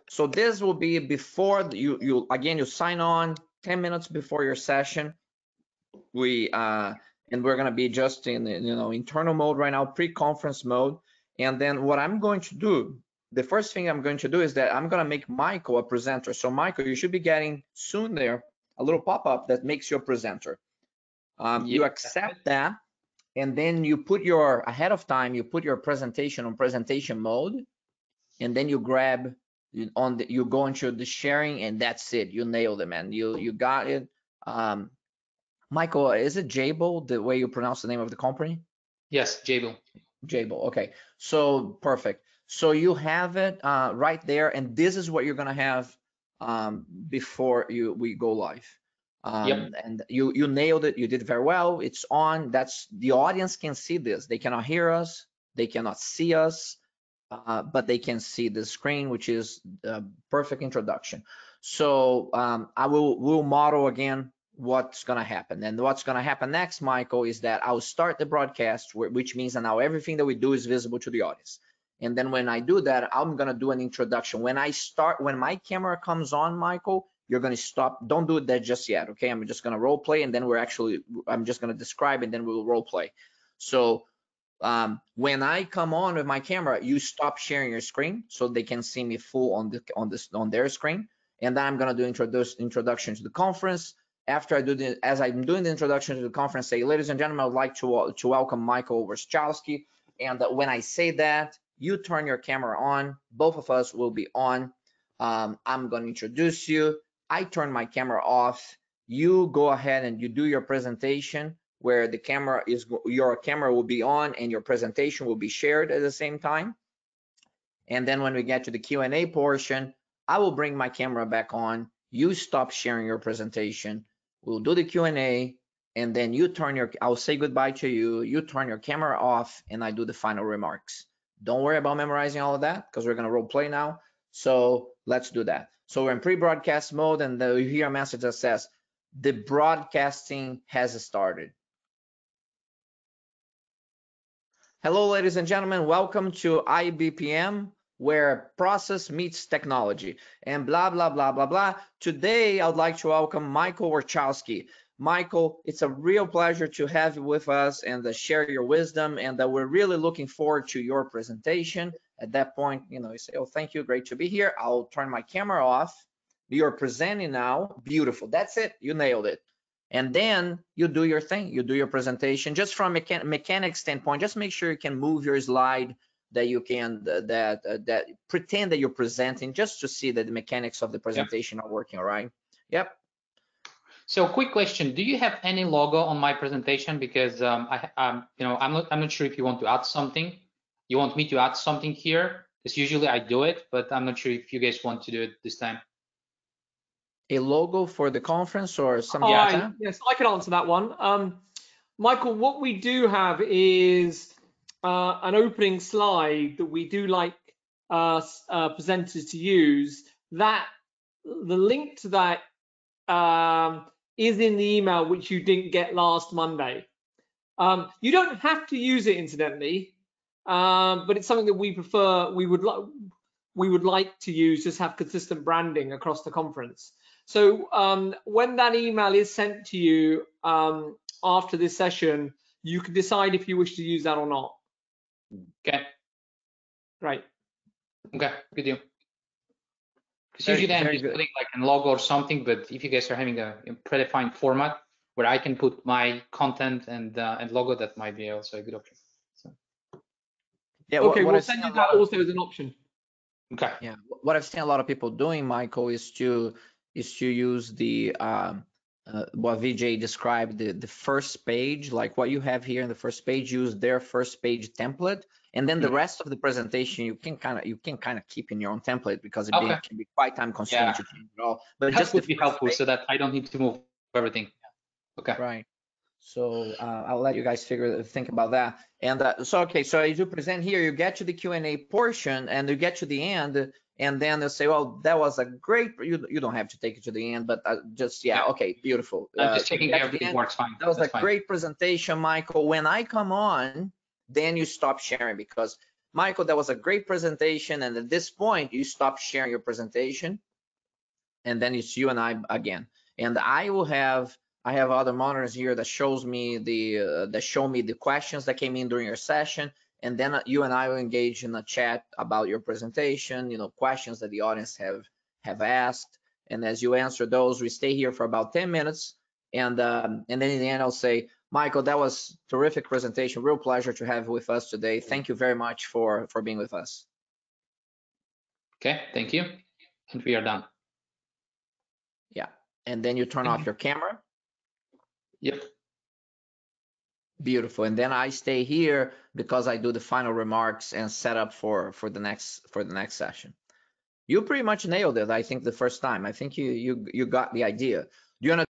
So this will be before you again, you sign on 10 minutes before your session. And we're gonna be just in internal mode right now, pre-conference mode. And then what I'm going to do, the first thing I'm going to do is that I'm gonna make Michael a presenter. So Michael, you should be getting soon there a little pop-up that makes you a presenter. You accept that, and then you put ahead of time, you put your presentation on presentation mode, and then you grab you go into the sharing, and that's it. You nailed it, man. You got it. Michael, is it Jabil, the way you pronounce the name of the company? Yes, Jabil. Jabil, okay. So perfect. So you have it right there, and this is what you're gonna have before we go live. And you nailed it. You did very well. It's on. That's the audience can see this. They cannot hear us. They cannot see us, but they can see the screen, which is a perfect introduction. So we'll model again what's going to happen. And what's going to happen next, Michael, is that I'll start the broadcast, which means that now everything that we do is visible to the audience. And then when I do that, I'm going to do an introduction. When my camera comes on, Michael, you're going to stop. Don't do that just yet, okay? I'm just going to role play, and then I'm just going to describe, and then we'll role play. So when I come on with my camera, you stop sharing your screen so they can see me full on their screen. And then I'm going to do introduction to the conference. After I do as I'm doing the introduction to the conference, say, ladies and gentlemen, I would like to welcome Michael Warshawski. And when I say that, you turn your camera on. Both of us will be on. I'm going to introduce you. I turn my camera off. You go ahead and you do your presentation, where your camera will be on and your presentation will be shared at the same time. And then when we get to the Q&A portion, I will bring my camera back on. You stop sharing your presentation. We'll do the Q&A, and then I'll say goodbye to you. You turn your camera off, and I do the final remarks. Don't worry about memorizing all of that, because we're going to role play now. So let's do that. So we're in pre-broadcast mode, and you hear a message that says, the broadcasting has started. Hello, ladies and gentlemen. Welcome to IBPM, where process meets technology, and blah, blah, blah, blah, blah. Today, I would like to welcome Michael Warshawski. Michael, it's a real pleasure to have you with us and share your wisdom, and we're really looking forward to your presentation. At that point, you say, oh, thank you, great to be here. I'll turn my camera off. You're presenting now. Beautiful. That's it. You nailed it. And then you do your thing. You do your presentation. Just from a mechanic standpoint, just make sure you can move your slide, that you can that pretend that you're presenting, just to see that the mechanics of the presentation are working. All right. Yep. So quick question: do you have any logo on my presentation? Because I'm not sure if you want to add something. You want me to add something here? Because usually I do it, but I'm not sure if you guys want to do it this time. A logo for the conference or something like that? Yes, I can answer that one. Michael, what we do have is an opening slide that we do like presenters to use. That the link to that is in the email which you didn't get last Monday. You don't have to use it, incidentally, but it's something that we prefer. We would like to use, just have consistent branding across the conference. So when that email is sent to you after this session, you can decide if you wish to use that or not. Okay. Right. Okay, good deal. Because usually I'm just putting like a logo or something, but if you guys are having a predefined format where I can put my content and logo, that might be also a good option. So. Yeah. Okay, we'll send you that also as an option. Okay. Yeah. What I've seen a lot of people doing, Michael, is to use the what Vijay described, the first page, like what you have here in the first page. Use their first page template, and then the rest of the presentation you can kind of keep in your own template, because it can be quite time consuming to change it all. But that would be helpful so that I don't need to move everything. Okay. Right. So I'll let you guys think about that. And so as you present here, you get to the Q&A portion, and you get to the end, and then they'll say, well, that was a great, you don't have to take it to the end, but okay, beautiful. I'm just checking everything works fine. That was a great presentation, Michael. When I come on, then you stop sharing, because Michael, that was a great presentation. And at this point, you stop sharing your presentation. And then it's you and I again. And I have other monitors here that shows me the questions that came in during your session. And then you and I will engage in a chat about your presentation, questions that the audience have asked. And as you answer those, we stay here for about 10 minutes. And then in the end, I'll say, Michael, that was terrific presentation. Real pleasure to have you with us today. Thank you very much for being with us. Okay, thank you. And we are done. Yeah, and then you turn off your camera. Yep. Beautiful. And then I stay here because I do the final remarks and set up for the next session. You pretty much nailed it, I think, the first time. I think you got the idea. Do you want to